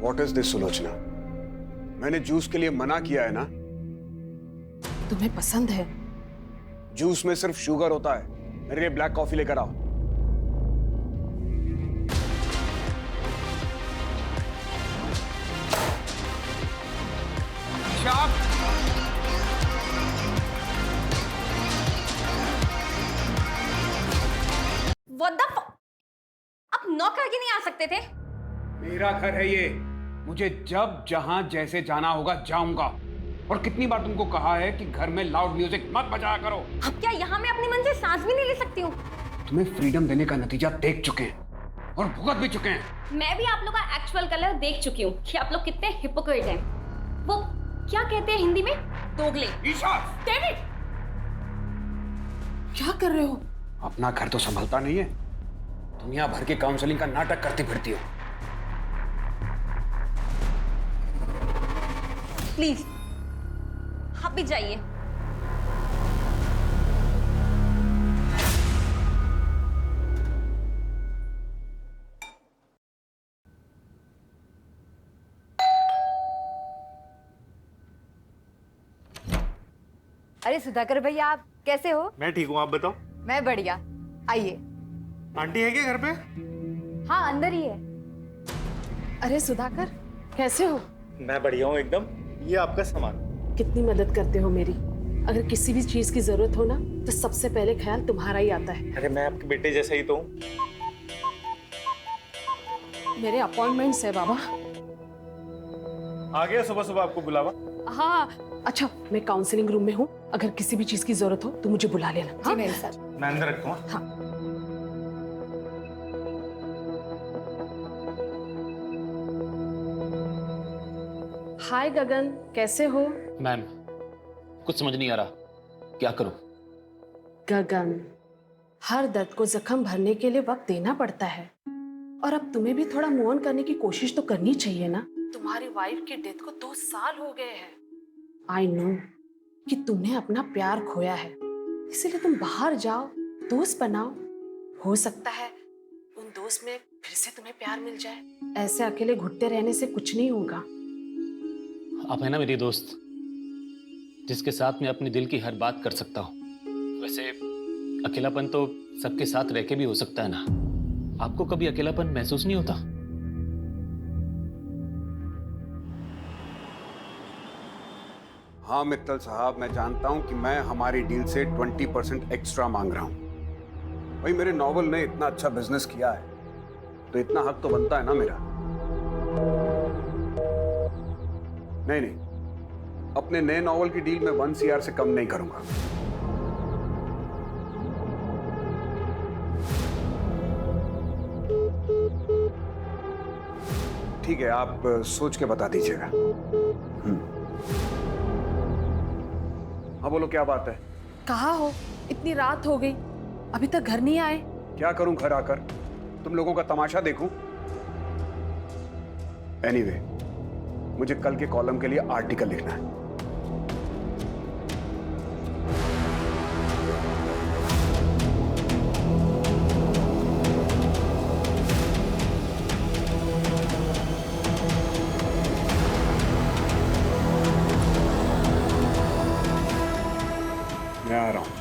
What is this Sulochana? मैंने juice के लिए मना किया है ना। तुम्हें पसंद है? जूस में सिर्फ शुगर होता है। मेरे लिए ब्लैक कॉफी लेकर आओ। What the आप नॉक करके नहीं आ सकते थे? मेरा घर है ये। मुझे जब जहां जैसे जाना होगा जाऊंगा। और कितनी बार तुमको कहा है कि घर में लाउड म्यूजिक मत बजाया करो। अब क्या यहाँ मैं अपनी मन से सांस भी नहीं ले सकती हूँ? तुम्हें फ्रीडम देने का नतीजा देख चुके हैं और भुगत भी चुके हैं। मैं भी आप लोग का एक्चुअल कलर देख चुकी हूँ कि आप लोग कितने हिपोक्रेट हैं। वो क्या कहते हैं हिंदी में? दोगले। ईशा! डेविड! क्या कर रहे हो? अपना घर तो संभलता नहीं है, दुनिया भर के काउंसलिंग का नाटक करती फिरती हो। प्लीज आप भी जाइए। अरे सुधाकर भैया, आप कैसे हो? मैं ठीक हूँ, आप बताओ। मैं बढ़िया। आइए। आंटी है क्या घर पे? हाँ, अंदर ही है। अरे सुधाकर, कैसे हो? मैं बढ़िया हूँ एकदम। ये आपका सामान। कितनी मदद करते हो मेरी। अगर किसी भी चीज की जरूरत हो ना तो सबसे पहले ख्याल तुम्हारा ही आता है। अरे मैं आपके बेटे जैसा ही तो हूँ। मेरे अपॉइंटमेंट्स है बाबा। आ गया सुबह सुबह आपको बुलावा। हाँ, अच्छा मैं काउंसलिंग रूम में हूँ, अगर किसी भी चीज की जरूरत हो तो मुझे बुला लेना। जी हाँ? मेरे सर। मैं अंदर रखता हूँ। हाँ। हाय गगन, कैसे हो? मैम, कुछ समझ नहीं आ रहा, क्या करूं? गगन, हर दर्द को जख्म भरने के लिए वक्त देना पड़ता है, और अब तुम्हें भी थोड़ा मूव ऑन करने की कोशिश तो करनी चाहिए ना। तुम्हारी वाइफ की डेथ को 2 साल हो गए हैं। आई नो कि तुमने अपना प्यार खोया है, इसीलिए तुम बाहर जाओ, दोस्त बनाओ। हो सकता है उन दोस्त में फिर से तुम्हें प्यार मिल जाए। ऐसे अकेले घुटते रहने से कुछ नहीं होगा। आप है ना मेरी दोस्त, जिसके साथ मैं अपने दिल की हर बात कर सकता हूँ। वैसे अकेलापन तो सबके साथ रह के भी हो सकता है ना। आपको कभी अकेलापन महसूस नहीं होता? हाँ मित्तल साहब, मैं जानता हूं कि मैं हमारी डील से 20% एक्स्ट्रा मांग रहा हूं। भाई मेरे नॉवल ने इतना अच्छा बिजनेस किया है तो इतना हक तो बनता है ना मेरा। नहीं नहीं, अपने नए नॉवल की डील में 1 CR से कम नहीं करूंगा। ठीक है, आप सोच के बता दीजिएगा। हाँ बोलो, क्या बात है? कहाँ हो? इतनी रात हो गई, अभी तक घर नहीं आए। क्या करूं घर आकर? तुम लोगों का तमाशा देखूं? एनीवे, मुझे कल के कॉलम के लिए आर्टिकल लिखना है। मैं आ रहा हूं।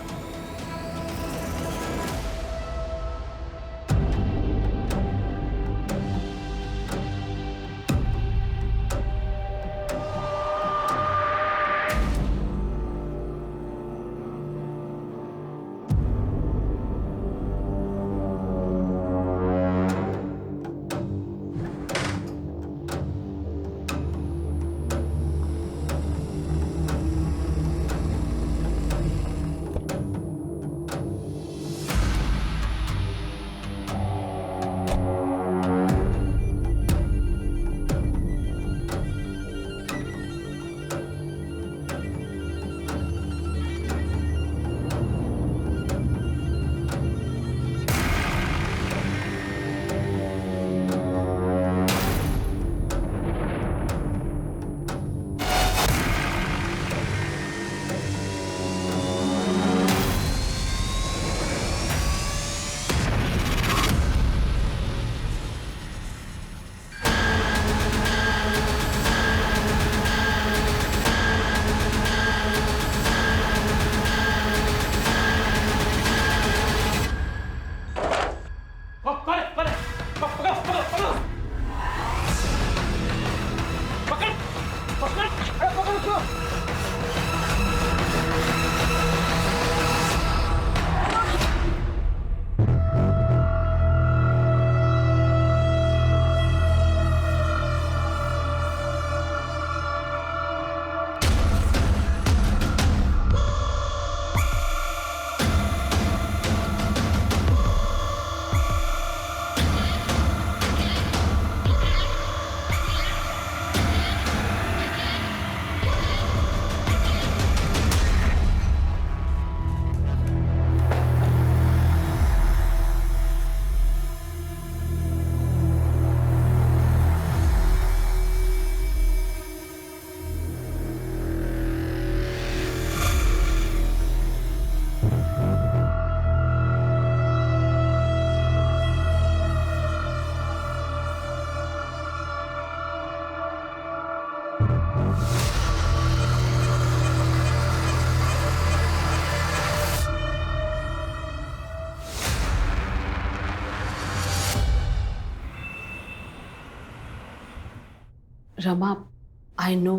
रमा, आई नो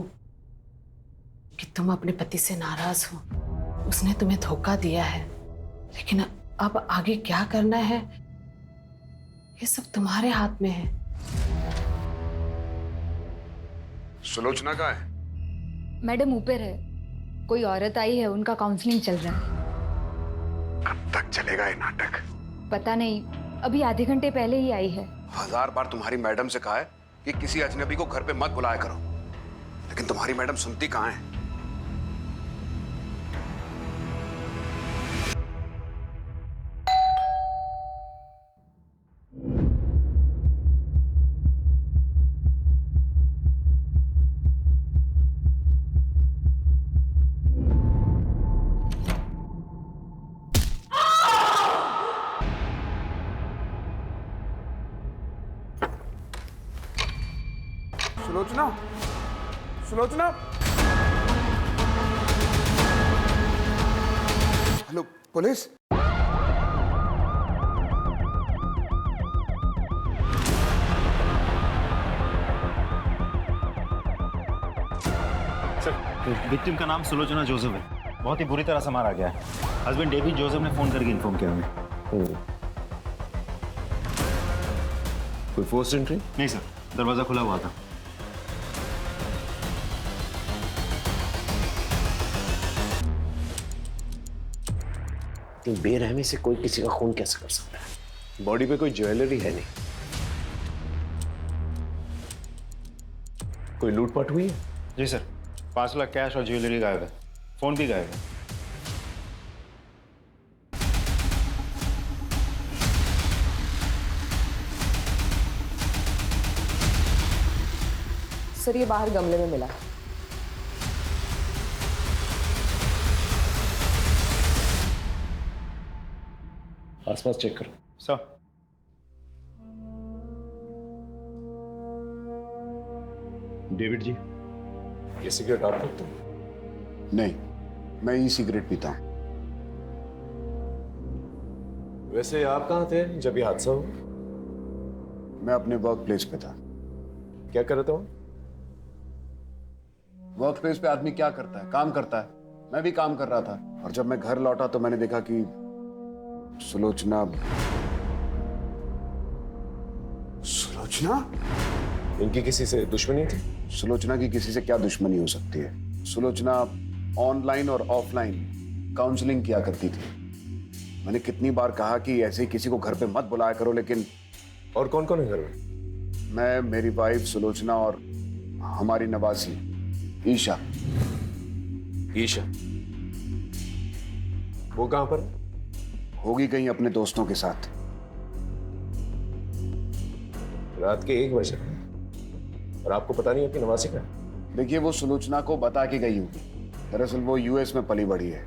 कि तुम अपने पति से नाराज हो, उसने तुम्हें धोखा दिया है, लेकिन अब आगे क्या करना है ये सब तुम्हारे हाथ में है। सुलोचना कहाँ है? मैडम ऊपर है, कोई औरत आई है, उनका काउंसलिंग चल रहा है। कब तक चलेगा ये नाटक? पता नहीं, अभी आधे घंटे पहले ही आई है। 1000 बार तुम्हारी मैडम से कहा है कि किसी अजनबी को घर पे मत बुलाया करो, लेकिन तुम्हारी मैडम सुनती कहाँ है? Sulochana, Sulochana. Hello, police? Sir, victim का नाम सुलोचना जोसेफ है। बहुत ही बुरी तरह से मारा गया है। हस्बैंड डेविड जोसेफ ने फोन करके इन्फॉर्म किया हमें। कोई फोर्स एंट्री? नहीं सर, दरवाजा खुला हुआ था। बेरहमी से कोई किसी का खून कैसे कर सकता है? बॉडी पे कोई ज्वेलरी है नहीं। कोई लूटपाट हुई है? जी सर, 5 लाख कैश और ज्वेलरी गायब है। फोन भी गायब है। सर ये बाहर गमले में मिला। आसपास चेक करो। सर, डेविड जी, ये सिगरेट आप रखते हो? नहीं, मैं ई सिगरेट पीता हूं। वैसे आप कहाँ थे जब ये हादसा हुआ? मैं अपने वर्क प्लेस पे था। क्या कर रहे थे? वर्क प्लेस पे आदमी क्या करता है? काम करता है। मैं भी काम कर रहा था, और जब मैं घर लौटा तो मैंने देखा कि सुलोचना इनकी किसी से दुश्मनी थी? सुलोचना की किसी से क्या दुश्मनी हो सकती है? सुलोचना ऑनलाइन और ऑफलाइन काउंसलिंग किया करती थी। मैंने कितनी बार कहा कि ऐसे ही किसी को घर पे मत बुलाया करो, लेकिन और कौन कौन है घर में? मैं, मेरी वाइफ सुलोचना और हमारी नवासी ईशा। ईशा? वो कहां पर? होगी कहीं अपने दोस्तों के साथ। रात के 1 बजे और आपको पता नहीं आपकी नवासी का? देखिए, वो सुलोचना को बता के गई होगी। दरअसल वो यूएस में पली बढ़ी है।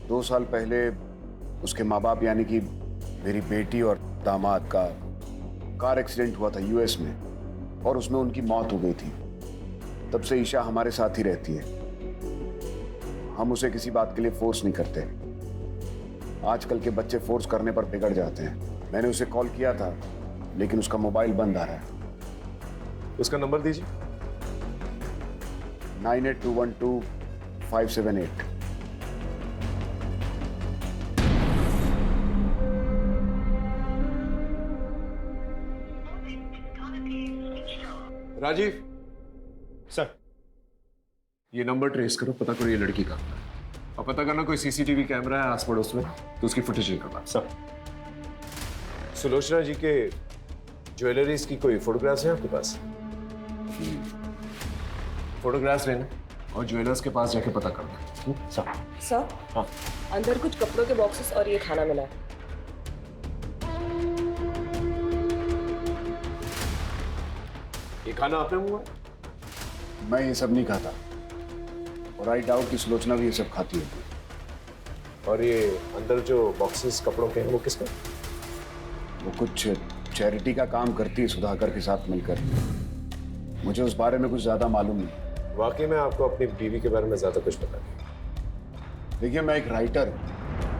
2 साल पहले उसके माँ बाप यानी कि मेरी बेटी और दामाद का कार एक्सीडेंट हुआ था यूएस में, और उसमें उनकी मौत हो गई थी। तब से ईशा हमारे साथ ही रहती है। हम उसे किसी बात के लिए फोर्स नहीं करते। आजकल के बच्चे फोर्स करने पर बिगड़ जाते हैं। मैंने उसे कॉल किया था, लेकिन उसका मोबाइल बंद आ रहा है। उसका नंबर दीजिए। 98212578। राजीव, सर, ये नंबर ट्रेस करो, पता करो ये लड़की का, और पता करना कोई सीसीटीवी कैमरा है आस पड़ोस में तो उसकी फुटेज निकालना। सर। सुलोचना जी के ज्वेलरीज की कोई फोटोग्राफ्स हैं आपके पास? फोटोग्राफ्स लेना और ज्वेलर्स के पास जाके पता करना। सर। सर हाँ। अंदर कुछ कपड़ों के बॉक्सेस और ये खाना मिला है। ये खाना आपने मंगवाया? मैं ये सब नहीं खाता, और आई डाउट कि सुलोचना भी ये सब खाती है। और ये अंदर जो बॉक्सेस कपड़ों के हैं वो किसका? वो कुछ चैरिटी का काम करती है सुधाकर के साथ मिलकर। मुझे उस बारे में कुछ ज्यादा मालूम नहीं। वाकई में आपको अपनी बीवी के बारे में ज्यादा कुछ पता नहीं? देखिए, मैं एक राइटर हूँ।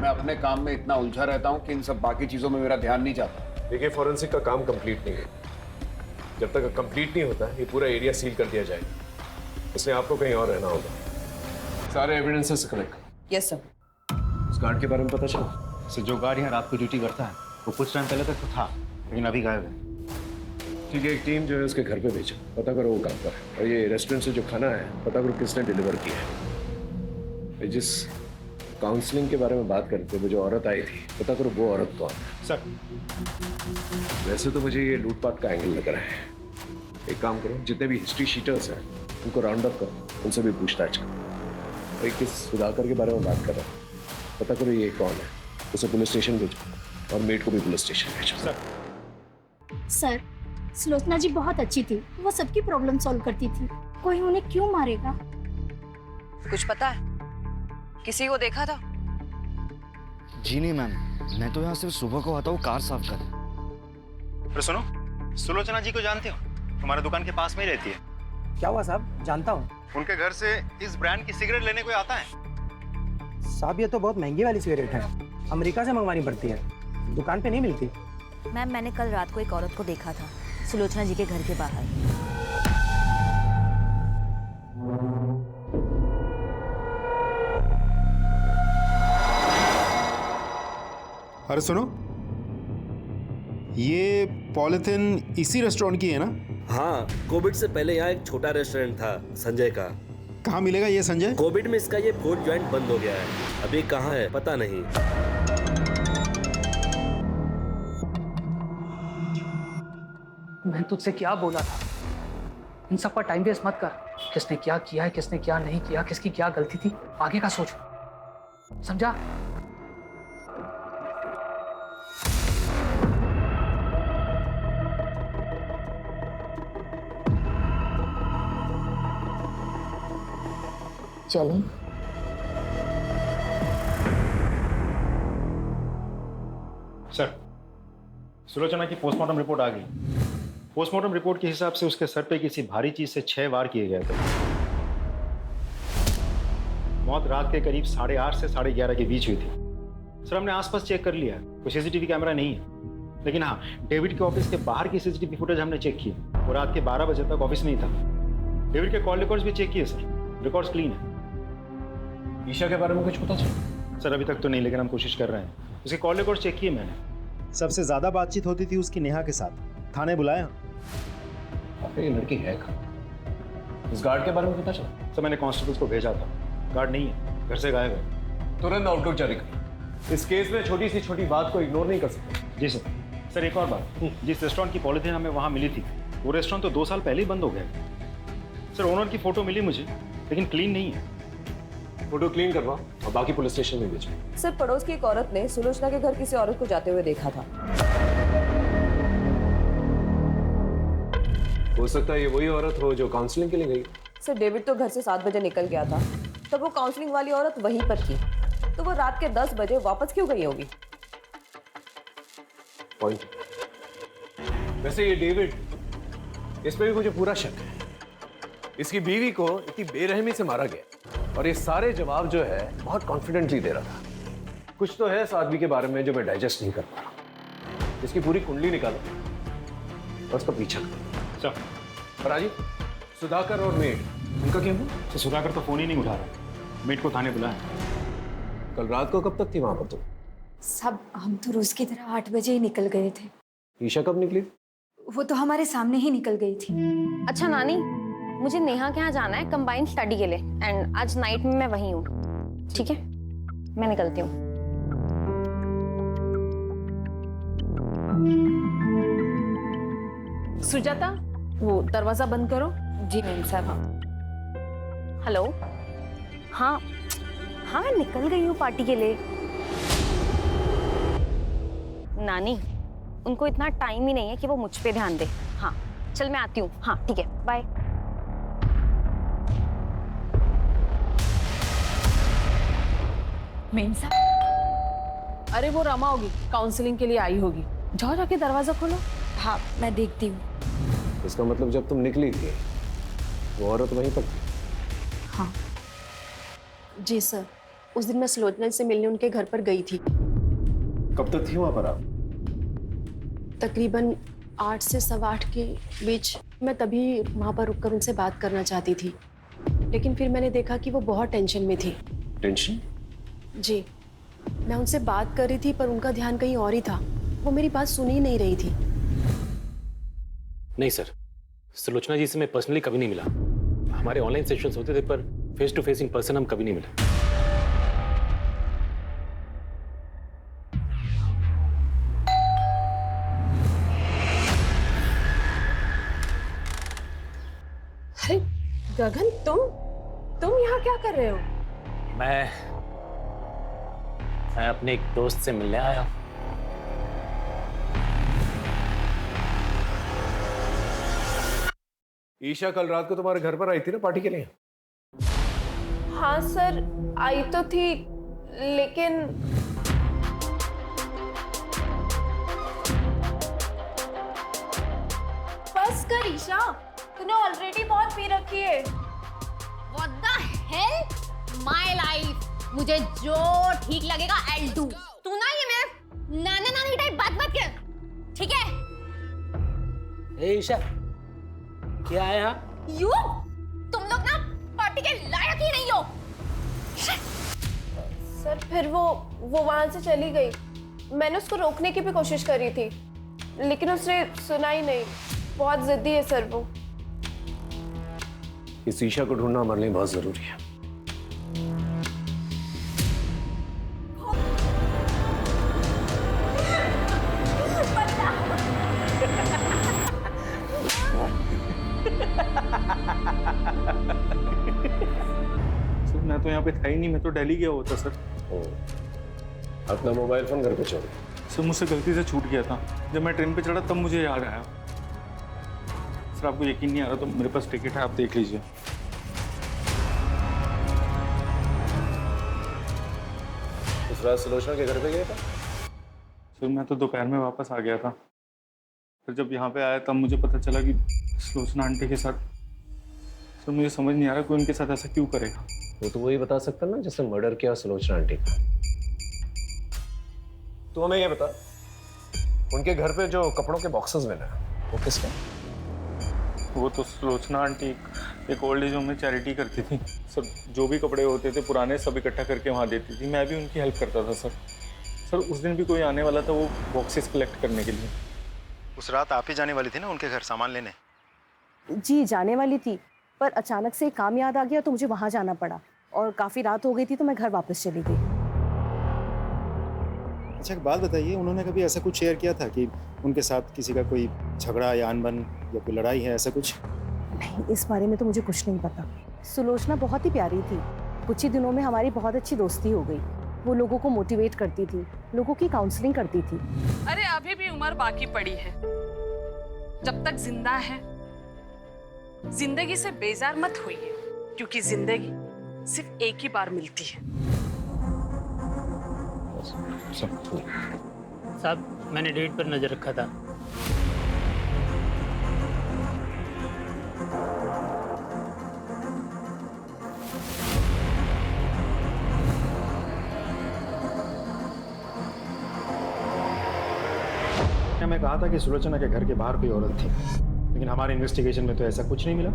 मैं अपने काम में इतना उलझा रहता हूँ कि इन सब बाकी चीजों में मेरा ध्यान नहीं जाता। देखिए, फॉरेंसिक का काम कंप्लीट नहीं है, जब तक कंप्लीट नहीं होता ये पूरा एरिया सील कर दिया जाएगा, इसलिए आपको कहीं और रहना होगा। सारे एविडेंसेस कलेक्ट करो। Yes sir. उस गार्ड के बारे में पता चला? सर जो गार्ड यहाँ रात को ड्यूटी करता है वो कुछ टाइम पहले तक तो था, लेकिन अभी गायब है। ठीक है, एक टीम जो है उसके घर पे भेजो, पता करो वो कहाँ पर है। और ये रेस्टोरेंट से जो खाना है पता करो किसने डिलीवर किया है। जिस काउंसलिंग के बारे में बात करते वो जो औरत आई थी, पता करो वो औरत कौन है। सर वैसे तो मुझे ये लूटपाट का एंगल लग रहा है। एक काम करो, जितने भी हिस्ट्री शीटर्स हैं उनको राउंड अप करो, उनसे भी पूछताछ करो। और किस सुधाकर के बारे में बात कर रहा हूँ, पता करो ये कौन है, उसे पुलिस स्टेशन भेजो और मेड को भी पुलिस स्टेशन भेजो। सर, सुलोचना जी बहुत अच्छी थी, वो सबकी प्रॉब्लम सॉल्व करती थी। कोई उन्हें क्यों मारेगा? कुछ पता है? किसी को देखा था? जी नहीं मैम, मैं तो यहाँ सिर्फ सुबह को आता हूँ कार साफ कर। पर सुनो, सुलोचना जी को जानते हो? तुम्हारे दुकान के पास में ही रहती है। क्या हुआ साहब? जानता हूँ। उनके घर से इस ब्रांड की सिगरेट लेने कोई आता है? साहब ये तो बहुत महंगी वाली सिगरेट है, अमेरिका से मंगवानी पड़ती है, दुकान पे नहीं मिलती। मैम मैंने कल रात को एक औरत को देखा था सुलोचना जी के घर के बाहर। अरे सुनो, ये पॉलिथिन इसी रेस्टोरेंट की है ना? हाँ, कोविड से पहले यहाँ एक छोटा रेस्टोरेंट था संजय का। कहाँ मिलेगा ये संजय? कोविड में इसका ये फूड जॉइंट बंद हो गया है, अभी कहाँ है पता नहीं। मैं तुझसे क्या बोला था? इन सब पर टाइम वेस्ट मत कर। किसने क्या किया है, किसने क्या नहीं किया, किसकी क्या गलती थी, आगे का सोच, समझा? चलें? सर, सुलोचना की पोस्टमार्टम रिपोर्ट आ गई। पोस्टमार्टम रिपोर्ट के हिसाब से उसके सर पे किसी भारी चीज से 6 वार किए गए थे। मौत रात के करीब 8:30 से 11:30 के बीच हुई थी। सर हमने आसपास चेक कर लिया, कोई सीसीटीवी कैमरा नहीं है, लेकिन हाँ डेविड के ऑफिस के बाहर की सीसीटीवी फुटेज हमने चेक की। वो रात के 12 बजे तक ऑफिस में ही था। डेविड के कॉल रिकॉर्ड्स भी चेक किए सर, रिकॉर्ड्स क्लीन है। ईशा के बारे में कुछ पता चला? सर अभी तक तो नहीं, लेकिन हम कोशिश कर रहे हैं। उसके कॉल रिकॉर्ड चेक किए मैंने। सबसे ज्यादा बातचीत होती थी उसकी नेहा के साथ। थाने बुलाया? ये लड़की है कहाँ? इस गार्ड के बारे में पता चला? सर मैंने कांस्टेबल्स को भेजा था, गार्ड नहीं है, घर से गायब है। तुरंत आउटलुक जारी कर। इस केस में छोटी सी छोटी बात को इग्नोर नहीं कर सकते। जी सर। सर एक और बात, जिस रेस्टोरेंट की पॉलिथीन हमें वहाँ मिली थी, वो रेस्टोरेंट तो 2 साल पहले ही बंद हो गया। सर ओनर की फोटो मिली मुझे, लेकिन क्लीन नहीं है। फोटो क्लीन करवाओ और बाकी पुलिस स्टेशन में भेजो। सर पड़ोस की एक औरत ने सुलोचना के घर किसी औरत को जाते हुए देखा था। हो सकता है ये वही औरत हो जो काउंसलिंग के लिए गई। सर डेविड तो घर से 7 बजे निकल गया था, तब वो काउंसलिंग वाली औरत वहीं पर थी, तो वो रात के 10 बजे वापस क्यों गई होगी? पॉइंट। वैसे ये डेविड, इस पे भी मुझे पूरा शक है। इसकी बीवी को इतनी बेरहमी से मारा गया और ये सारे जवाब जो है बहुत कॉन्फिडेंटली दे रहा था। कुछ तो है इस आदमी के बारे में जो मैं डाइजेस्ट नहीं कर पा रहा। इसकी पूरी कुंडली निकालो और उसका पीछा करो। सर राजीव, सुधाकर और मेड, उनका क्या हुआ? तो सुधाकर तो फोन ही नहीं उठा रहा, मेट को थाने बुलाया। कल रात को कब तक थी वहां पर तुम? सब हम तो रोज की तरह 8 बजे ही निकल गए थे। ईशा कब निकली? वो तो हमारे सामने ही निकल गई थी। अच्छा नानी, मुझे नेहा के यहाँ जाना है कंबाइंड स्टडी के लिए, एंड आज नाइट में मैं वहीं हूँ। ठीक है, मैं निकलती हूँ। सुजाता, वो दरवाजा बंद करो। जी मैम साहब। हेलो, हाँ हाँ मैं निकल गई हूँ पार्टी के लिए। नानी, उनको इतना टाइम ही नहीं है कि वो मुझ पे ध्यान दे। हाँ चल मैं आती हूँ। हाँ ठीक है, बाय। मेन साहब। अरे वो रमा होगी, काउंसलिंग के लिए आई होगी। जाओ जाके दरवाजा खोलो। हाँ मैं देखती हूँ। इसका मतलब जब तुम निकली थी वो औरत वहीं पर थी? हाँ जी सर, उस दिन मैं सुलोचना से मिलने उनके घर पर गई थी। कब तक थी वहां पर आप? तकरीबन 8 से 8:15 के बीच मैं तभी वहाँ पर रुककर उनसे बात करना चाहती थी, लेकिन फिर मैंने देखा कि वो बहुत टेंशन में थी। टेंशन? जी, मैं उनसे बात कर रही थी पर उनका ध्यान कहीं और ही था। वो मेरी बात सुन ही नहीं रही थी। नहीं सर, सुलोचना जी से मैं पर्सनली कभी नहीं मिला। हमारे ऑनलाइन सेशंस होते थे पर face to face in person हम कभी नहीं मिले। अरे गगन, तुम यहाँ क्या कर रहे हो? मैं अपने एक दोस्त से मिलने आया। ईशा कल रात को तुम्हारे घर पर आई थी ना पार्टी के लिए? हाँ सर, आई तो थी, लेकिन बस कर ईशा, तूने ऑलरेडी बहुत पी रखी है। What the hell? My life. मुझे जो ठीक लगेगा I'll do. तू ना ये मेरे नाना टाइप बात कर, ठीक है? ए ईशा, क्या है यहाँ? तुम लोग ना पार्टी के लायक ही नहीं हो। सर फिर वो वहां से चली गई। मैंने उसको रोकने की भी कोशिश करी थी, लेकिन उसने सुना ही नहीं। बहुत जिद्दी है सर वो। इस ईशा को ढूंढना हमारे लिए बहुत जरूरी है। सर मैं तो यहाँ पे था ही नहीं, मैं तो दिल्ली गया होता सर। अपना मोबाइल फोन घर पे छोड़। सर मुझसे गलती से छूट गया था। जब मैं ट्रेन पे चढ़ा तब मुझे याद आया। सर आपको यकीन नहीं आ रहा तो मेरे पास टिकट है, आप देख लीजिए। उस रात सुलोचना के घर पे गया था? सर मैं तो दोपहर में वापस आ गया था। फिर जब यहाँ पे आया तब मुझे पता चला कि सुलोचना आंटी के साथ। सर मुझे समझ नहीं आ रहा कोई उनके साथ ऐसा क्यों करेगा। वो तो वही बता सकता ना जिसने मर्डर किया सुलोचना आंटी का। तो हमें ये बता, उनके घर पे जो कपड़ों के बॉक्सेस मिले वो किसके? वो तो सुलोचना आंटी एक ओल्ड एज होम में चैरिटी करती थी सर। जो भी कपड़े होते थे पुराने सब इकट्ठा करके वहाँ देती थी। मैं भी उनकी हेल्प करता था सर। सर उस दिन भी कोई आने वाला था वो बॉक्सेस कलेक्ट करने के लिए। उस रात आप ही जाने वाली थी ना उनके घर सामान लेने? जी जाने वाली थी, पर अचानक से काम याद आ गया तो मुझे वहां जाना पड़ा, और काफी रात हो गई थी तो मैं घर वापस चली गई। अच्छा एक बात बताइए, उन्होंने कभी ऐसा कुछ शेयर किया था कि उनके साथ किसी का कोई झगड़ा या अनबन या कोई लड़ाई है, ऐसा कुछ? नहीं, इस बारे में तो मुझे कुछ नहीं पता। सुलोचना बहुत ही प्यारी थी। कुछ ही दिनों में हमारी बहुत अच्छी दोस्ती हो गई। वो लोगों को मोटिवेट करती थी, लोगों की काउंसलिंग करती थी। अरे अभी भी उम्र बाकी पड़ी है। जब तक जिंदा है जिंदगी से बेजार मत होइए, क्योंकि जिंदगी सिर्फ एक ही बार मिलती है। साहब मैंने डेट पर नजर रखा था। मैं कहा था कि सुलोचना के घर के बाहर कोई औरत थी, लेकिन हमारे इन्वेस्टिगेशन में तो ऐसा कुछ नहीं मिला।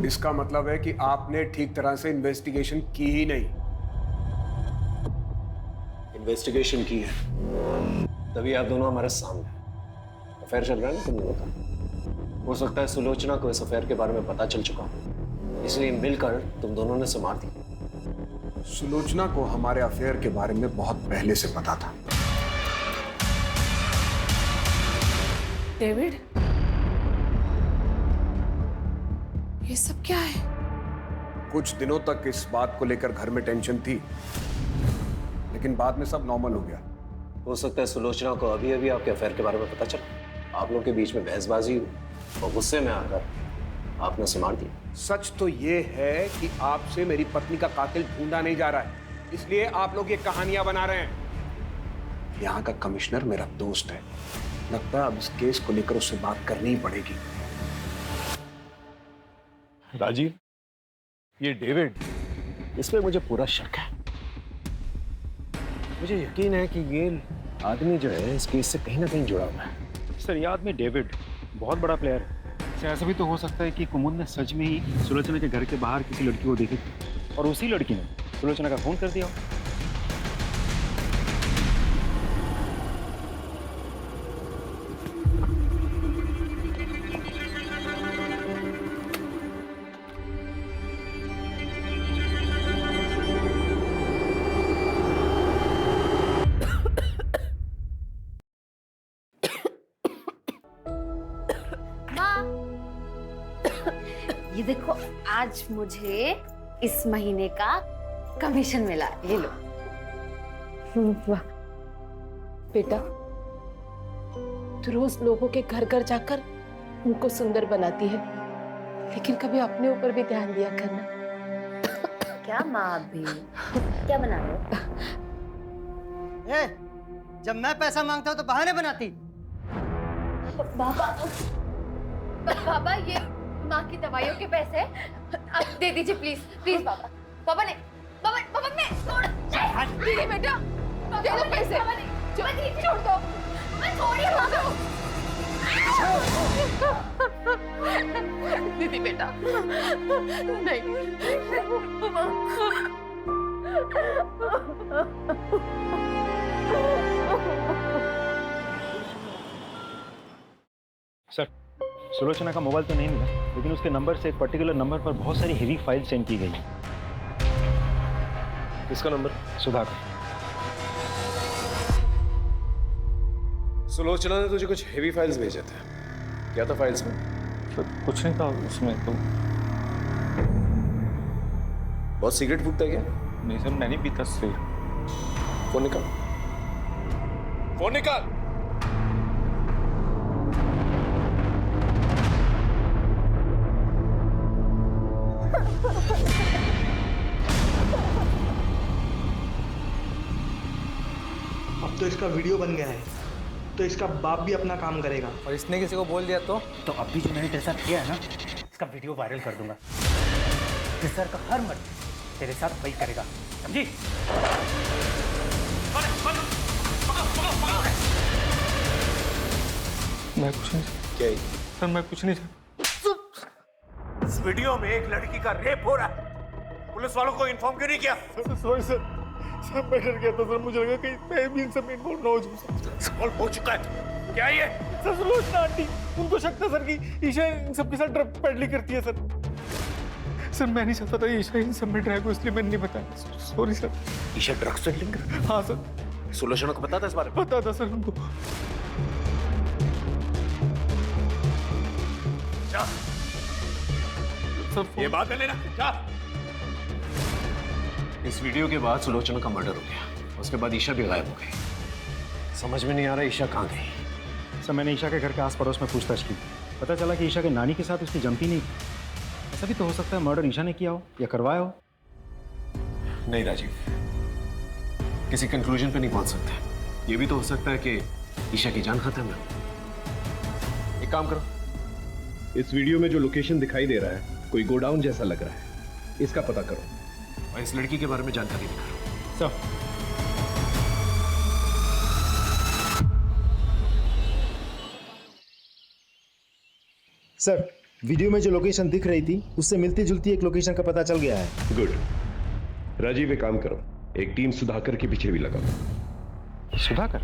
इसका मतलब है कि आपने ठीक तरह से इन्वेस्टिगेशन की ही नहीं। इन्वेस्टिगेशन की है तभी आप दोनों हमारे सामने। अफेयर चल रहा है ना तुम लोगों का। हो सकता है सुलोचना को इस अफेयर के बारे में पता चल चुका हो, इसलिए मिलकर तुम दोनों ने उसे मार दी। सुलोचना को हमारे अफेयर के बारे में बहुत पहले से पता था। डेविड, ये सब क्या है? कुछ दिनों तक इस बात को लेकर घर में टेंशन थी, लेकिन बाद में सब नॉर्मल हो गया। हो सकता है सुलोचना को अभी अभी आपके अफेयर के बारे में पता चला, आप लोगों के बीच में बहसबाजी हुई और गुस्से में आकर आपने उसे मार दिया। सच तो ये है कि आपसे मेरी पत्नी का कातिल ढूंढा नहीं जा रहा है, इसलिए आप लोग ये कहानियां बना रहे हैं। यहाँ का कमिश्नर मेरा दोस्त है, लगता है अब इस केस को लेकर उससे बात करनी ही पड़ेगी। राजीव, ये डेविड, इसमें मुझे पूरा शक है। मुझे यकीन है कि ये आदमी जो है इस केस से कहीं ना कहीं जुड़ा हुआ है। सर ये आदमी डेविड बहुत बड़ा प्लेयर है। सर ऐसा भी तो हो सकता है कि कुमुद ने सच में ही सुलोचना के घर के बाहर किसी लड़की को देखी थी और उसी लड़की ने सुलोचना का फोन कर दिया हो। ये देखो आज मुझे इस महीने का कमीशन मिला, ये लो। वाह बेटा, तू रोज लोगों के घर घर जाकर उनको सुंदर बनाती है, लेकिन कभी अपने ऊपर भी ध्यान दिया करना। क्या माँ अभी क्या बना रहे हो? जब मैं पैसा मांगता हूँ तो बहाने बनाती। बाबा ये माँ की दवाइयों के पैसे आप दे दीजिए प्लीज प्लीज बाबा। बाबा ने बाबा ने दीदी बेटा दे दो पैसे। छोड़ दो, छोड़िए बाबा। दीदी बेटा नहीं। सर सुलोचना का मोबाइल तो नहीं मिला, लेकिन उसके नंबर से एक पर्टिकुलर नंबर पर बहुत सारी हेवी फाइल सेंड की गई है। किसका नंबर? सुधाकर। सुलोचना ने तुझे कुछ हेवी फाइल्स भेजे थे, क्या था फाइल्स में? सर कुछ नहीं था उसमें तो। बहुत सिगरेट फूकता है क्या? नहीं सर मैं नहीं पीता सिगरेट। फोन निकाल, फोन निकाल। अब तो इसका वीडियो बन गया है, तो इसका बाप भी अपना काम करेगा। और इसने किसी को बोल दिया तो अभी जो मैंने तेरे साथ किया है ना, इसका वीडियो वायरल कर दूंगा। सर का हर मर्द तेरे साथ वही करेगा, समझी? मैं कुछ नहीं। क्या है? सर मैं कुछ नहीं। इस वीडियो में एक लड़की का रेप हो रहा है, पुलिस वालों को इन्फॉर्म क्यों नहीं किया? सॉरी सर, मैं डर गया था सर, मुझे लगा कहीं मैं भी इन सब में इन्वॉल्व ना हो जाऊं। सॉल्व हो चुका है, क्या ये? सर सुलोचना आंटी, उनको शक था सर कि ईशा इन सबके साथ ड्रग पेडलिंग करती है सर। सर मैं नहीं चाहता था ईशा इन सब में ड्रैग हो, इसलिए मैंने नहीं बताया। Sorry sir. Isha drugs peddling? हाँ सर। सुलोचना को पता था इस बारे में? पता था सर उनको। जा सर ये बात कर लेना, जा। इस वीडियो के बाद सुलोचना का मर्डर हो गया, उसके बाद ईशा भी गायब हो गई। समझ में नहीं आ रहा ईशा कहाँ गई। सर मैंने ईशा के घर के आस पड़ोस में पूछताछ की, पता चला कि ईशा के नानी के साथ उसकी जमती नहीं। ऐसा भी तो हो सकता है मर्डर ईशा ने किया हो या करवाया हो। नहीं राजीव, किसी कंक्लूजन पे नहीं पहुंच सकते। ये भी तो हो सकता है कि ईशा की जान खत्म है। एक काम करो, इस वीडियो में जो लोकेशन दिखाई दे रहा है कोई गोडाउन जैसा लग रहा है, इसका पता करो और इस लड़की के बारे में जानकारी निकालो। सर सर वीडियो में जो लोकेशन दिख रही थी उससे मिलती जुलती एक लोकेशन का पता चल गया है। गुड। राजीव एक काम करो, एक टीम सुधाकर के पीछे भी लगाओ। सुधाकर?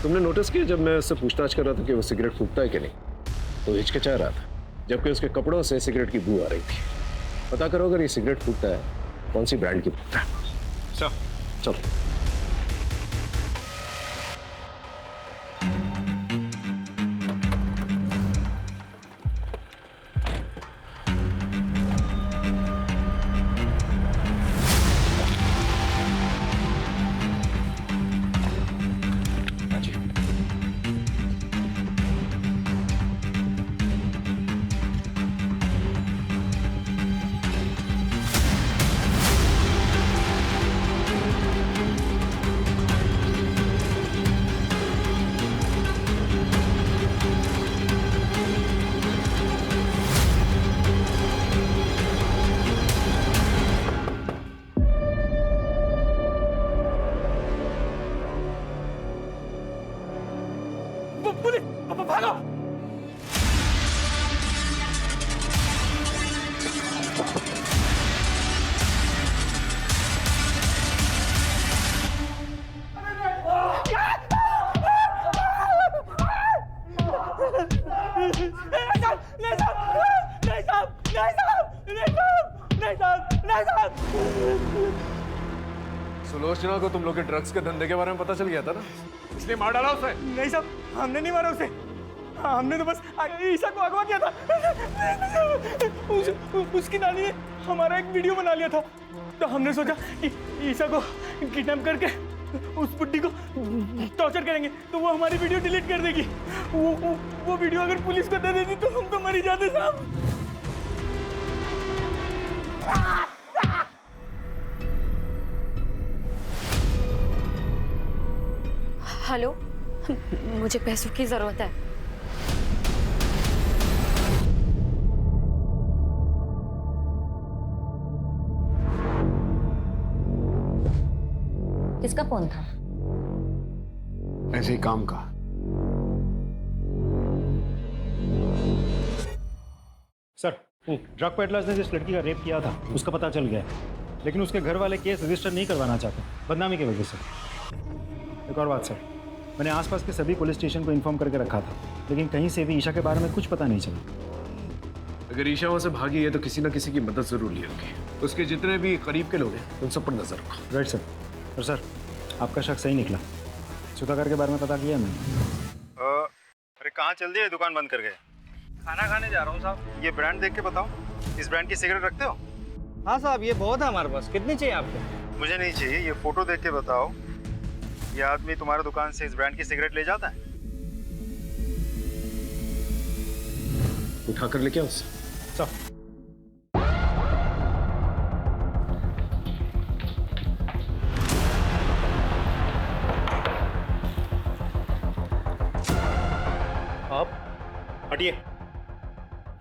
तुमने नोटिस किया जब मैं उससे पूछताछ कर रहा था कि वो सिगरेट फूकता है कि नहीं, तो हिचकिचा रहा था, जबकि उसके कपड़ों से सिगरेट की बू आ रही थी। पता करो अगर ये सिगरेट फूकता है कौन सी ब्रांड की फूकता है। चलो। पुलिस भागो। सुलोचना को तुम लोग के ड्रग्स के धंधे के बारे में पता चल गया था ना, इसलिए मार डाला उसे। नहीं साहब, हमने नहीं मारा उसे, हमने तो बस ईशा को अगवा किया था। उसकी नानी ने हमारा एक वीडियो बना लिया था, तो हमने सोचा कि ईशा को किडनैप करके उस बुड्ढी को टॉर्चर करेंगे तो वो हमारी वीडियो डिलीट कर देगी। वो वीडियो अगर पुलिस को दे देती तो हम तो मर ही जाते साहब। हेलो, मुझे पैसों की जरूरत है। किसका फोन था? ऐसे ही काम का। सर, ड्रग पेडलर्स ने जिस लड़की का रेप किया था उसका पता चल गया है, लेकिन उसके घर वाले केस रजिस्टर नहीं करवाना चाहते, बदनामी की वजह से। एक और बात सर, मैंने आसपास के सभी पुलिस स्टेशन को इन्फॉर्म करके रखा था, लेकिन कहीं से भी ईशा के बारे में कुछ पता नहीं चला। अगर ईशा वहां से भागी है तो किसी ना किसी की मदद जरूर ली होगी। उसके जितने भी करीब के लोग हैं उन सब पर नजर रखो। Right sir. और सर, आपका शक सही निकला, सुधाकर के बारे में पता किया मैंने। अरे कहाँ चल दिए, दुकान बंद कर गए? खाना खाने जा रहा हूँ साहब। ये ब्रांड देख के बताओ, इस ब्रांड की सिगरेट रखते हो? हाँ साहब, ये बहुत है हमारे पास। कितनी चाहिए आपको? मुझे नहीं चाहिए, ये फोटो देख के बताओ, ये आदमी तुम्हारी दुकान से इस ब्रांड की सिगरेट ले जाता है? उठा कर लेके आओ उससे। आप हटिए,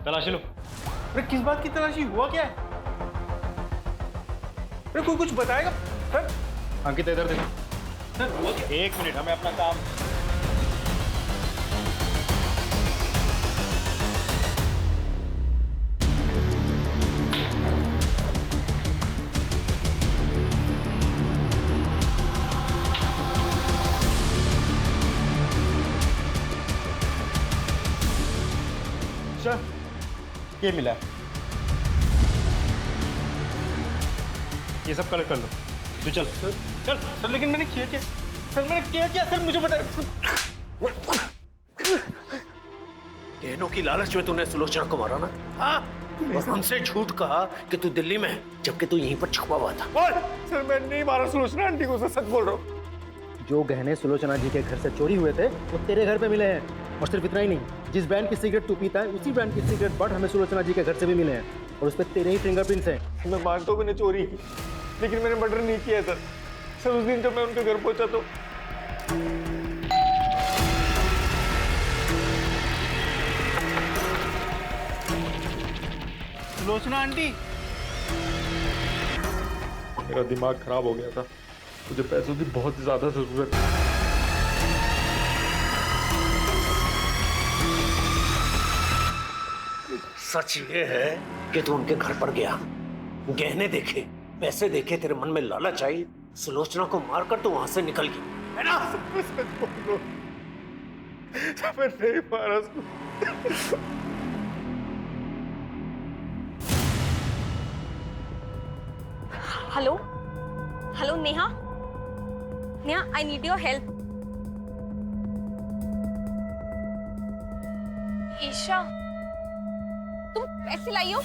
तलाशी लो। अरे किस बात की तलाशी, हुआ क्या है? अरे कोई कुछ बताएगा सर? अंकित इधर देखो। सर हुआ क्या? एक मिनट, हमें अपना काम। सर ये मिला है। ये सब कलेक्ट कर लो, तू चल। चल सर, लेकिन मैंने किया क्या? सर मैंने किया क्या? सर मुझे बताए। गहनों की लालच में तूने सुलोचना को मारा ना? हाँ, और हमसे झूठ कहा कि तू दिल्ली में है, जबकि तू यहीं पर छुपा हुआ था। और सर मैं नहीं मारा सुलोचना आंटी को, सच बोल रहा हूँ। जो गहने सुलोचना जी के घर से चोरी हुए थे वो तेरे घर पे मिले हैं, और सिर्फ इतना ही नहीं, जिस ब्रांड की सिगरेट तू पीता है उसी ब्रांड की सिगरेट बट हमें सुलोचना जी के घर से भी मिले हैं, और उस पर तेरे ही फिंगरप्रिंट्स हैं। मैं मानता हूँ मैंने चोरी की, लेकिन मैंने मर्डर नहीं किया सर। सर उस दिन जब मैं उनके घर पहुंचा तो सुलोचना आंटी, मेरा दिमाग खराब हो गया था, मुझे पैसों की बहुत ज्यादा जरूरत है। सच ये है कि तू उनके घर पर गया, गहने देखे, पैसे देखे, तेरे मन में लालच आई, सुलोचना को मारकर तू वहां से निकल गई, है ना? सच बोलो, मैं नहीं मारा उसको। Hello hello Neha, Neha I need your help. Isha, तुम पैसे लाई हो?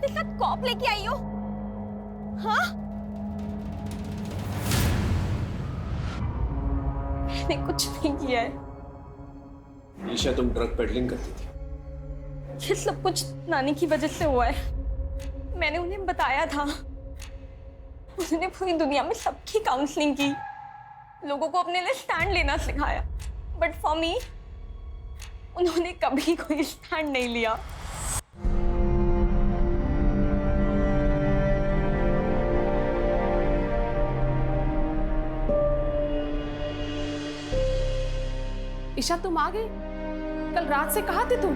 तेरे साथ कॉप लेके आई हो? हाँ? मैंने कुछ नहीं किया है। ईशा, तुम ड्रग पेडलिंग करती थी? ये सब कुछ नानी की वजह से हुआ है। मैंने उन्हें बताया था, उन्होंने पूरी दुनिया में सबकी काउंसलिंग की, लोगों को अपने लिए स्टैंड लेना सिखाया, बट फॉर मी उन्होंने कभी कोई स्टैंड नहीं लिया। ईशा तुम आ गई? कल रात से कहाँ थे तुम?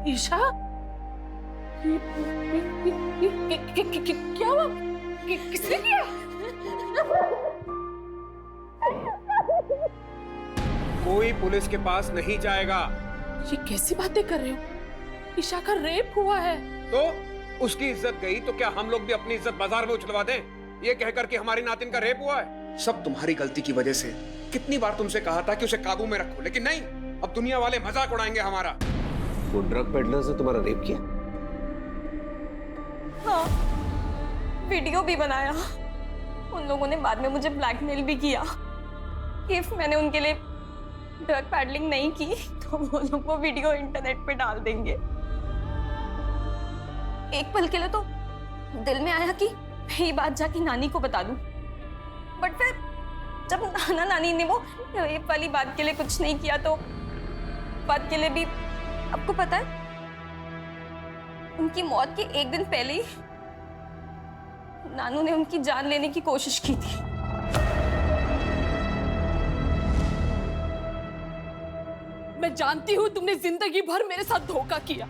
ईशा क्या हुआ? किसने किया? कोई पुलिस के पास नहीं जाएगा। ये कैसी बातें कर रहे हो? ईशा का रेप हुआ है। तो उसकी इज्जत गई तो क्या हम लोग भी अपनी इज्जत बाजार में उछलवा दें? ये कहकर के हमारी नातिन का रेप हुआ है। सब तुम्हारी गलती की वजह से। कितनी बार तुमसे कहा था कि उसे काबू में रखो, लेकिन नहीं। अब दुनिया वाले मजाक उड़ाएंगे हमारा। वो ड्रग पेडलर से तुम्हारा रेप किया? हाँ, वीडियो भी बनाया। उन लोगों ने बाद में मुझे ब्लैकमेल भी किया। इफ मैंने उनके लिए ड्रग पैडलिंग नहीं की तो वो लोग वो वीडियो इंटरनेट पे डाल देंगे। एक पल के लिए तो दिल में आया कि मैं ये बात जाके नानी को बता दूं, बट फिर जब नाना नानी ने वो रेप वाली बात के लिए कुछ नहीं किया तो बात के लिए भी, आपको पता है उनकी मौत के एक दिन पहले ही नानू ने उनकी जान लेने की कोशिश की थी। मैं जानती हूँ तुमने जिंदगी भर मेरे साथ धोखा किया,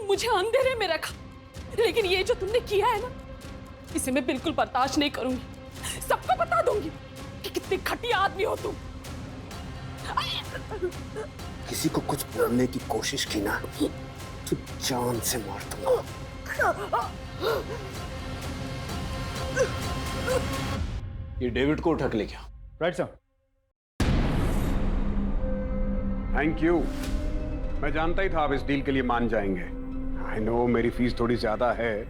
मुझे अंधेरे में रखा, लेकिन ये जो तुमने किया है ना, इसे मैं बिल्कुल बर्दाश्त नहीं करूंगी। सबको बता दूंगी कि कितने घटिया आदमी हो तुम। किसी को कुछ बोलने की कोशिश की ना तो जान से मार दूंगा। ये डेविड को उठा के ले गया। Right sir. Thank you. मैं जानता ही था आप इस डील के लिए मान जाएंगे। आई नो मेरी फीस थोड़ी ज्यादा है।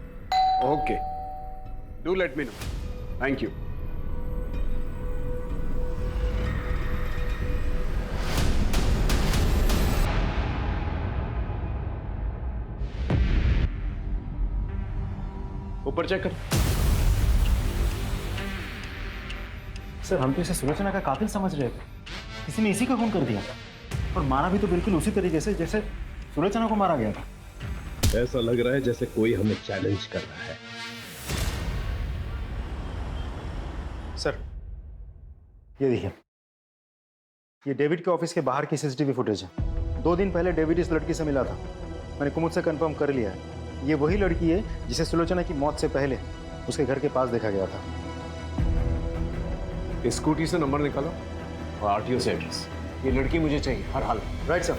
Okay, do let me know. Thank you. ऊपर चेक कर। सर, हम तो इसे सुलोचना का कातिल समझ रहे थे। किसी ने इसी का खून कर दिया और मारा भी तो बिल्कुल उसी तरीके से जैसे सुलोचना को मारा गया था। ऐसा लग रहा है जैसे कोई हमें चैलेंज कर रहा है। सर, ये देखिए, ये डेविड के ऑफिस के बाहर की सीसीटीवी फुटेज है। 2 दिन पहले डेविड इस लड़की से मिला था। मैंने कुमुद से कंफर्म कर लिया है, ये वही लड़की है जिसे सुलोचना की मौत से पहले उसके घर के पास देखा गया था। स्कूटी से नंबर निकालो और आरटीओ से एड्रेस। ये लड़की मुझे चाहिए हर हाल। Right sir.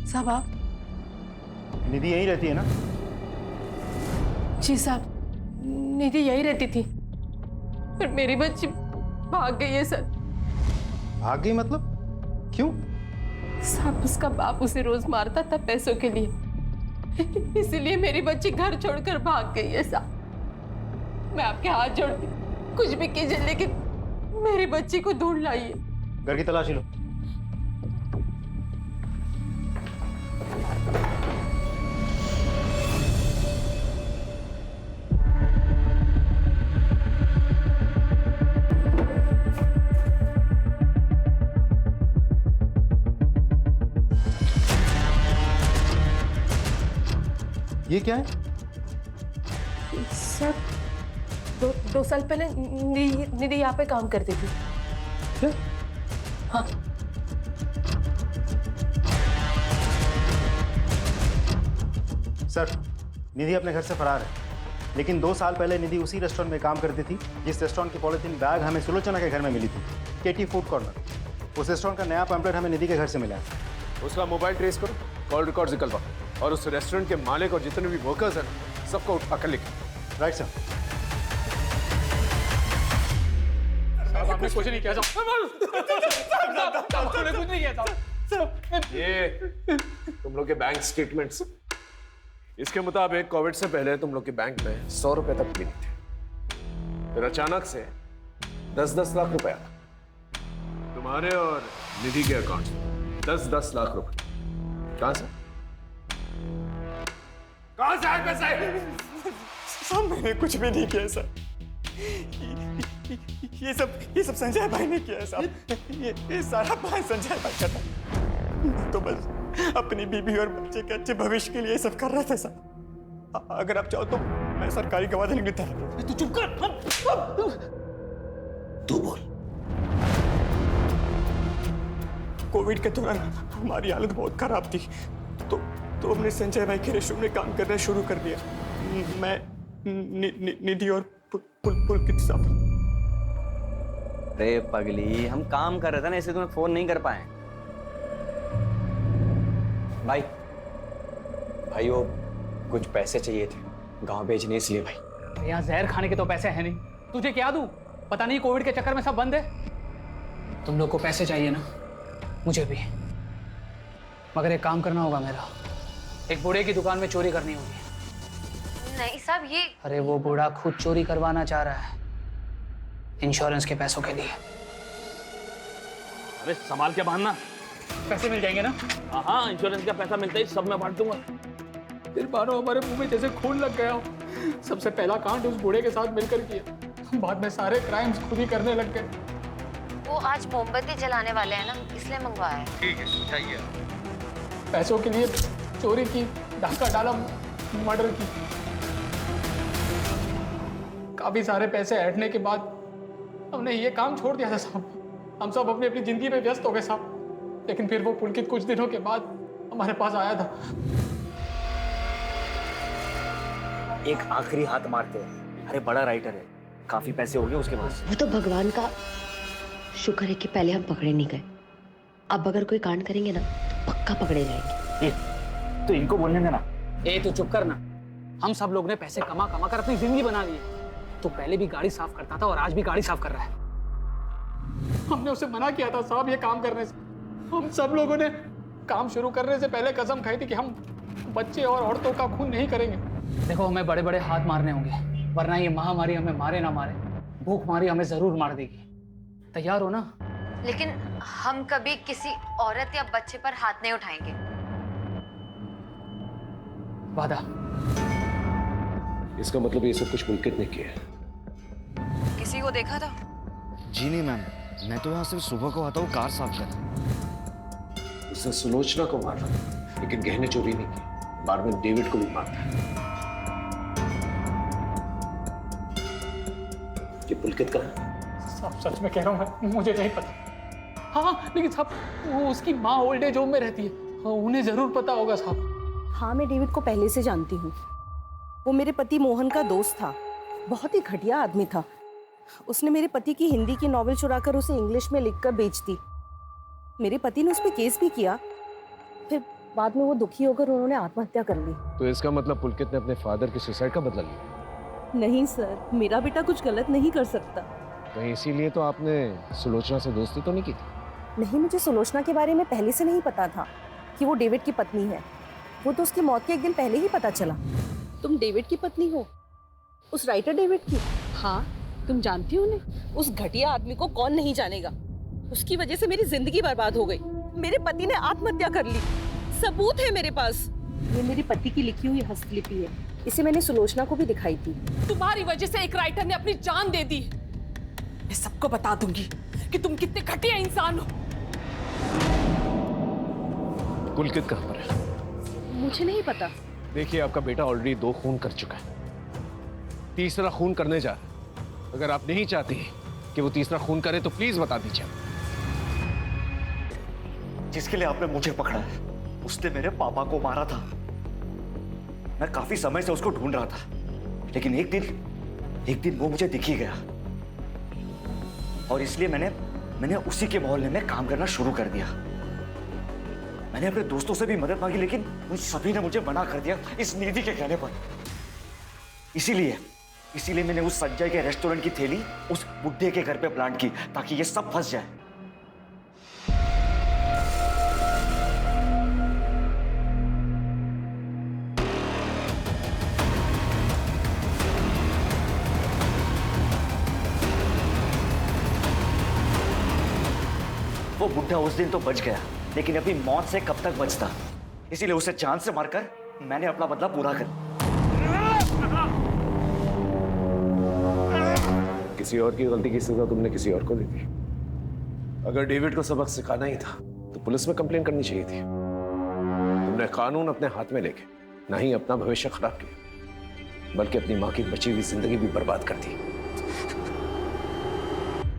साहब आप? निधि यही रहती है ना? जी साहब, निधि यही रहती थी, पर मेरी बच्ची भाग गई है सर। भाग गई मतलब? क्यों? साहब, उसका बाप उसे रोज मारता था पैसों के लिए, इसीलिए मेरी बच्ची घर छोड़कर भाग गई है साहब। मैं आपके हाथ जोड़ती, कुछ भी कीजिए, लेकिन मेरी बच्ची को ढूंढ लाइए। घर की तलाशी लो। ये क्या है? सर, दो साल पहले निधि यहाँ पे काम करती थी। क्या? हाँ। सर, निधि अपने घर से फरार है, लेकिन 2 साल पहले निधि उसी रेस्टोरेंट में काम करती थी जिस रेस्टोरेंट की पॉलिथीन बैग हमें सुलोचना के घर में मिली थी, केटी फूड कॉर्नर। उस रेस्टोरेंट का नया पैम्पलेट हमें निधि के घर से मिला है। उसका मोबाइल ट्रेस करो, कॉल रिकॉर्ड निकलवा और उस रेस्टोरेंट के मालिक और जितने भी वर्कर्स हैं सबको उठाकर लिखो। Right sir. आपने कुछ नहीं किया आपने कुछ नहीं किया था। ये तुम लोग के बैंक स्टेटमेंट्स, इसके मुताबिक कोविड से पहले तुम लोग के बैंक में 100 रुपए तक भी नहीं थे। फिर अचानक से 10-10 लाख रुपए आया तुम्हारे और निधि के अकाउंट में। 10-10 लाख रुपए कहां से? कहां से आए पैसे? सर, मैंने कुछ भी नहीं किया सर। ये सब संजय भाई ने किया है साहब। ये सारा प्लान संजय भाई का था। मैं तो बस अपनी बीबी और बच्चे के अच्छे भविष्य के लिए सब कर रहा था साहब। अगर आप चाहो तो मैं सरकारी गवाह देने के लिए तैयार हूं। तू चुप कर। तू बोल। कोविड के दौरान हमारी हालत बहुत खराब थी, तो हमने संजय भाई के रेस्टोरेंट में काम करना शुरू कर दिया। मैं निधि और पुलकित साहब। अरे पगली, हम काम कर रहे थे ना, इसलिए तुम्हें फोन नहीं कर पाए। भाई वो कुछ पैसे चाहिए थे गांव भेजने, इसलिए भाई। यहाँ जहर खाने के तो पैसे हैं नहीं, तुझे क्या दूं? पता नहीं कोविड के चक्कर में सब बंद है। तुम लोग को पैसे चाहिए ना, मुझे भी, मगर एक काम करना होगा मेरा। एक बूढ़े की दुकान में चोरी करनी होगी। नहीं साहब, ये अरे वो बूढ़ा खुद चोरी करवाना चाह रहा है, इंश्योरेंस के पैसों के लिए। अरे संभाल के बांधना, पैसे मिल जाएंगे ना? हाँ, इंश्योरेंस का पैसा मिलता ही सब मैं बांट दूंगा। फिर मानो हमारे मुंह में जैसे खून लग गया हो। सबसे पहला कांड उस बूढ़े के साथ मिलकर किया, बाद में सारे क्राइम्स खुद ही करने लग गए। वो आज मोमबत्ती जलाने वाले हैं ना, इसलिए मंगवाया है। ठीक है, चाहिए। पैसों के लिए चोरी की, धक्का डाला, मर्डर की। काफी सारे पैसे ऐंठने के बाद हमने ये काम छोड़ दिया था साहब। हम सब अपनी अपनी जिंदगी में व्यस्त हो गए साहब। लेकिन फिर वो पुलकित कुछ दिनों के बाद हमारे पास आया था। एक आखिरी हाथ मारते हैं। अरे बड़ा राइटर है, काफी पैसे हो गए उसके पास। वो तो भगवान का शुक्र है कि पहले हम पकड़े नहीं गए। अब अगर कोई कांड करेंगे ना तो पक्का पकड़े जाएंगे। तो इनको बोलने देना। ए तू चुप करना। हम सब लोग ने पैसे कमा कमा कर अपनी जिंदगी बना ली। तो पहले भी गाड़ी साफ करता था और आज भी गाड़ी साफ कर रहा है। हमने उसे मना किया था साहब ये काम करने से। हम सब लोगों ने काम शुरू करने से पहले कसम खाई थी कि हम बच्चे और औरतों का खून नहीं करेंगे। देखो, हमें बड़े बड़े हाथ मारने होंगे, वरना ये महामारी हमें मारे ना मारे, भूखमारी हमें जरूर मार देगी। तैयार हो ना? लेकिन हम कभी किसी औरत या बच्चे पर हाथ नहीं उठाएंगे। वादा। इसका मतलब ये सब कुछ पुलकित ने किया है। किसी को देखा था? जी नहीं मैम, मैं तो यहाँ सिर्फ सुबह को आता हूँ कार साफ करने। उसने सुलोचना को मारा, लेकिन गहने चोरी नहीं की। बाद में डेविड को भी मारा। ये पुलकित का है? साहब सच में कह रहा हूँ, मुझे नहीं पता। हाँ लेकिन साहब वो उसकी माँ ओल्ड एज होम में रहती है, उन्हें जरूर पता होगा साहब। हाँ, मैं डेविड को पहले से जानती हूँ। वो मेरे पति मोहन का दोस्त था, बहुत ही घटिया आदमी था। उसने मेरे पति की हिंदी की नॉवेल चुराकर उसे इंग्लिश में लिखकर बेच दी। मेरे पति ने उस पर केस भी किया, फिर बाद में वो दुखी होकर उन्होंने आत्महत्या कर ली। तो इसका मतलब पुलकित ने अपने फादर की सुसाइड का बदला लिया? नहीं सर, मेरा बेटा कुछ गलत नहीं कर सकता। कहीं इसीलिए तो आपने सुलोचना से दोस्ती तो नहीं की थी? नहीं, मुझे सुलोचना के बारे में पहले से नहीं पता था कि वो डेविड की पत्नी है। वो तो उसकी मौत के एक दिन पहले ही पता चला। तुम डेविड की पत्नी हो? उस राइटर डेविड की? हाँ, तुम जानती हो उन्हें? उस घटिया आदमी को कौन नहीं जानेगा। उसकी वजह से मेरी जिंदगी बर्बाद हो गई। मेरे पति ने आत्महत्या कर ली, सबूत है मेरे पास। ये मेरे पति की लिखी हुई हस्तलिपि है, इसे मैंने सुलोचना को भी दिखाई थी। तुम्हारी वजह से एक राइटर ने अपनी जान दे दी। मैं सबको बता दूंगी कि तुम कितने घटिया इंसान हो। पुलकित कहाँ पर है? मुझे नहीं पता। देखिए, आपका बेटा ऑलरेडी 2 खून कर चुका है, तीसरा खून करने जा रहा है। अगर आप नहीं चाहती कि वो तीसरा खून करे तो प्लीज बता दीजिए। जिसके लिए आपने मुझे पकड़ा है, उसने मेरे पापा को मारा था। मैं काफी समय से उसको ढूंढ रहा था, लेकिन एक दिन वो मुझे दिख ही गया और इसलिए मैंने उसी के मोहल्ले में काम करना शुरू कर दिया। मैंने अपने दोस्तों से भी मदद मांगी, लेकिन उन सभी ने मुझे मना कर दिया इस निधि के कहने पर। इसीलिए मैंने उस संजय के रेस्टोरेंट की थैली उस बुड्ढे के घर पे प्लांट की, ताकि ये सब फंस जाए। वो बुड्ढा उस दिन तो बच गया, लेकिन अपनी मौत से कब तक बचता। इसीलिए उसे जान से मारकर मैंने अपना बदला पूरा कर। किसी और की गलती की सजा तुमने किसी और को दे दी। अगर डेविड को सबक सिखाना ही था तो पुलिस में कंप्लेन करनी चाहिए थी। तुमने कानून अपने हाथ में लेके ना ही अपना भविष्य खराब किया, बल्कि अपनी माँ की बची हुई जिंदगी भी बर्बाद कर दी।